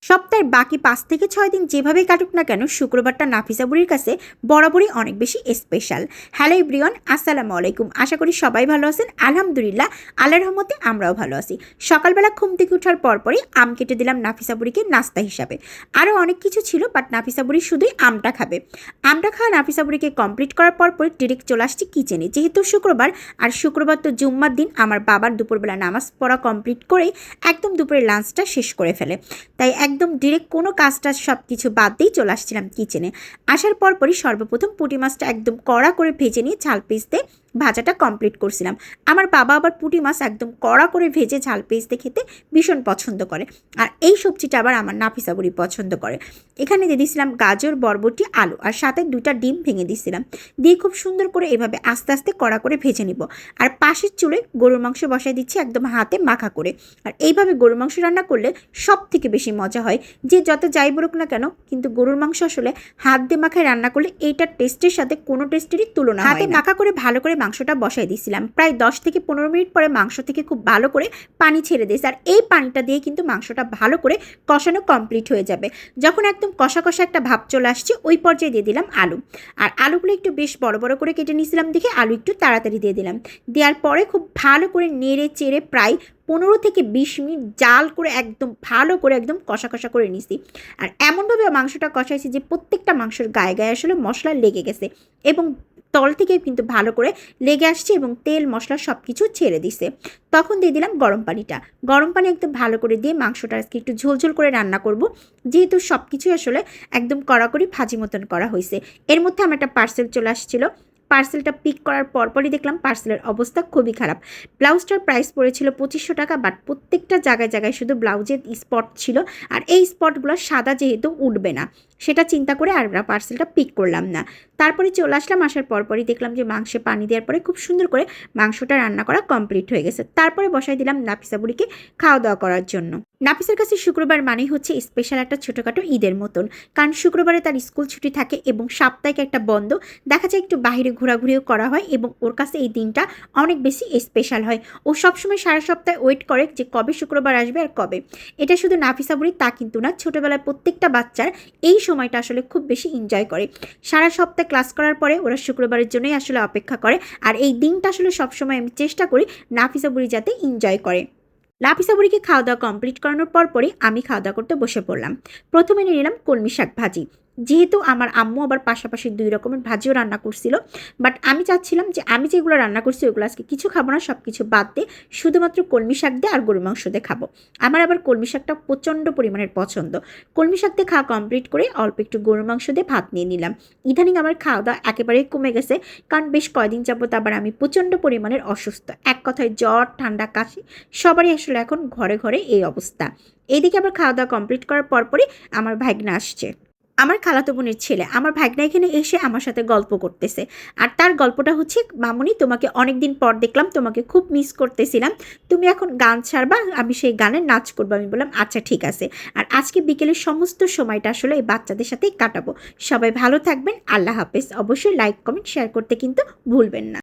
সপ্তাহের বাকি 5 থেকে 6 দিন যেভাবেই কাটুক না কেন শুক্রবারটা নাফিসা বুড়ির কাছে বরাবরই অনেক বেশি স্পেশাল। হ্যালো এভরিওয়ান, আসসালামু আলাইকুম। আশা করি সবাই ভালো আছেন। আলহামদুলিল্লাহ, আল্লাহর রহমতে আমরাও ভালো আছি। সকালবেলা ঘুম থেকে ওঠার পরপরই আম কেটে দিলাম নাফিসা বুড়িকে নাস্তা হিসাবে। আরও অনেক কিছু ছিল, বাট নাফিসা বুড়ি শুধুই আমটা খাবে। আমটা খাওয়া নাফিসা বুড়িকে কমপ্লিট করার পরপরই ডিরেক্ট চলে আসছি কিচেনে। যেহেতু শুক্রবার, আর শুক্রবার তো জুম্মার দিন, আমার বাবার দুপুরবেলা নামাজ পড়া কমপ্লিট করেই একদম দুপুরে লাঞ্চটা শেষ করে ফেলে। তাই একদম ডিরেক্ট কোনো কাজটা সব কিছু বাদ দিয়েই চলে আসছিলাম কিচেনে। আসার পরপরই সর্বপ্রথম পুঁটি মাছটা একদম কড়া করে ভেজে নিয়ে ঝাল পেস্তে ভাজাটা কমপ্লিট করছিলাম। আমার বাবা আবার পুঁটি মাছ একদম কড়া করে ভেজে ঝাল পেস্তে খেতে ভীষণ পছন্দ করে, আর এই সবজিটা আবার আমার নাফিসা বুড়ি পছন্দ করে। এখানে দিয়ে দিয়েছিলাম গাজর, বরবটি, আলু, আর সাথে 2টা ডিম ভেঙে দিয়েছিলাম। দিয়ে খুব সুন্দর করে এভাবে আস্তে আস্তে কড়া করে ভেজে নিব। আর পাশের চুলে গরুর মাংস বসাই দিচ্ছি একদম হাতে মাখা করে। আর এইভাবে গরুর মাংস রান্না করলে সব থেকে বেশি মজা হয়। যে যত যাই বলুক না কেন, কিন্তু গরুর মাংস আসলে হাত দিয়ে মাখায় রান্না করলে এইটার টেস্টের সাথে কোনো টেস্টেরই তুলনা হয় না। হাতে মাখা করে ভালো করে মাংসটা বসাই দিয়েছিলাম। প্রায় 10 থেকে 15 মিনিট পরে মাংস থেকে খুব ভালো করে পানি ছেড়ে দিয়েছে। আর এই পানিটা দিয়ে কিন্তু মাংসটা ভালো করে কষানো কমপ্লিট হয়ে যাবে। যখন একদম কষা কষা একটা ভাব চলে আসছে, ওই পর্যায়ে দিয়ে দিলাম আলু। আর আলুগুলো একটু বেশ বড় বড় করে কেটে নিয়েছিলাম দেখে আলু একটু তাড়াতাড়ি দিয়ে দিলাম। দেওয়ার পরে খুব ভালো করে নেড়ে চেড়ে প্রায় 15 থেকে 20 মিনিট জাল করে একদম ভালো করে একদম কষা কষা করে নিছি। আর এমনভাবে মাংসটা কষাইছি যে প্রত্যেকটা মাংসের গায়ে গায়ে আসলে মশলা লেগে গেছে এবং তল থেকে কিন্তু ভালো করে লেগে আসছে এবং তেল মশলা সব কিছু ছেড়ে দিছে। তখন দিয়ে দিলাম গরম পানিটা। গরম পানি একদম ভালো করে দিয়ে মাংসটা আজকে একটু ঝোলঝোল করে রান্না করব, যেহেতু সব কিছুই আসলে একদম কড়াকড়ি ভাজি মতন করা হয়েছে। এর মধ্যে আমার একটা পার্সেল চলে আসছিলো। পার্সেলটা পিক করার পরপরই দেখলাম পার্সেলের অবস্থা খুবই খারাপ। ব্লাউজটার প্রাইস পড়েছিল 2500 টাকা, বাট প্রত্যেকটা জায়গায় জায়গায় শুধু ব্লাউজের স্পট ছিল। আর এই স্পটগুলো সাদা যেহেতু উঠবে না, সেটা চিন্তা করে আর পার্সেলটা পিক করলাম না। তারপরে চলে আসলাম। আসার পরপরই দেখলাম যে মাংসে পানি দেওয়ার পরে খুব সুন্দর করে মাংসটা রান্না করা কমপ্লিট হয়ে গেছে। তারপরে বসাই দিলাম নাফিসা বুড়িকে খাওয়া দাওয়া করার জন্য। নাফিসার কাছে শুক্রবার মানেই হচ্ছে স্পেশাল একটা ছোটোখাটো ঈদের মতন, কারণ শুক্রবারে তার স্কুল ছুটি থাকে এবং সাপ্তাহিক একটা বন্ধ। দেখা যায় একটু বাইরে ঘোরাঘুরিও করা হয় এবং ওর কাছে এই দিনটা অনেক বেশি স্পেশাল হয়। ও সবসময় সারা সপ্তাহে ওয়েট করে যে কবে শুক্রবার আসবে আর কবে। এটা শুধু নাফিসা বুড়ি তা কিন্তু না, ছোটোবেলায় প্রত্যেকটা বাচ্চার এই সময়টা আসলে খুব বেশি এনজয় করে। সারা সপ্তাহে ক্লাস করার পরে ওরা শুক্রবারের জন্যই আসলে অপেক্ষা করে। আর এই দিনটা আসলে সবসময় আমি চেষ্টা করি নাফিসা বুড়ি যাতে এনজয় করে। নাফিসা বুড়িকে খাওয়া দাওয়া কমপ্লিট করানোর পরপরই আমি খাওয়া দাওয়া করতে বসে পড়লাম। প্রথমে নিয়ে নিলাম কলমি শাক ভাজি। যেহেতু আমার আম্মু আবার পাশাপাশি 2 রকমের ভাজিও রান্না করছিল, বাট আমি চাচ্ছিলাম যে আমি যেগুলো রান্না করছি ওগুলো আজকে কিছু খাবো না, সব কিছু বাদ দিয়ে শুধুমাত্র কলমি শাক দিয়ে আর গরুর মাংস দিয়ে খাবো। আমার আবার কলমি শাকটা প্রচণ্ড পরিমাণের পছন্দ। কলমি শাক দিয়ে খাওয়া কমপ্লিট করে অল্প একটু গরুর মাংস দিয়ে ভাত নিয়ে নিলাম। ইদানিং আমার খাওয়া দাওয়া একেবারেই কমে গেছে, কারণ বেশ কয়দিন যাবত আবার আমি প্রচণ্ড পরিমাণের অসুস্থ। এক কথায় জ্বর, ঠান্ডা, কাশি সবারই আসলে এখন ঘরে ঘরে এই অবস্থা। এইদিকে আবার খাওয়া দাওয়া কমপ্লিট করার পরপরই আমার ভাগনা আসছে, আমার খালাতো বোনের ছেলে। আমার ভাগনা এখানে এসে আমার সাথে গল্প করতেছে। আর তার গল্পটা হচ্ছে, মামুনি তোমাকে অনেক দিন পর দেখলাম, তোমাকে খুব মিস করতেছিলাম, তুমি এখন গান ছাড়বা, আমি সেই গানের নাচ করবো। আমি বললাম আচ্ছা ঠিক আছে। আর আজকে বিকেলের সমস্ত সময়টা আসলে এই বাচ্চাদের সাথেই কাটাবো। সবাই ভালো থাকবেন, আল্লাহ হাফেজ। অবশ্যই লাইক, কমেন্ট, শেয়ার করতে কিন্তু ভুলবেন না।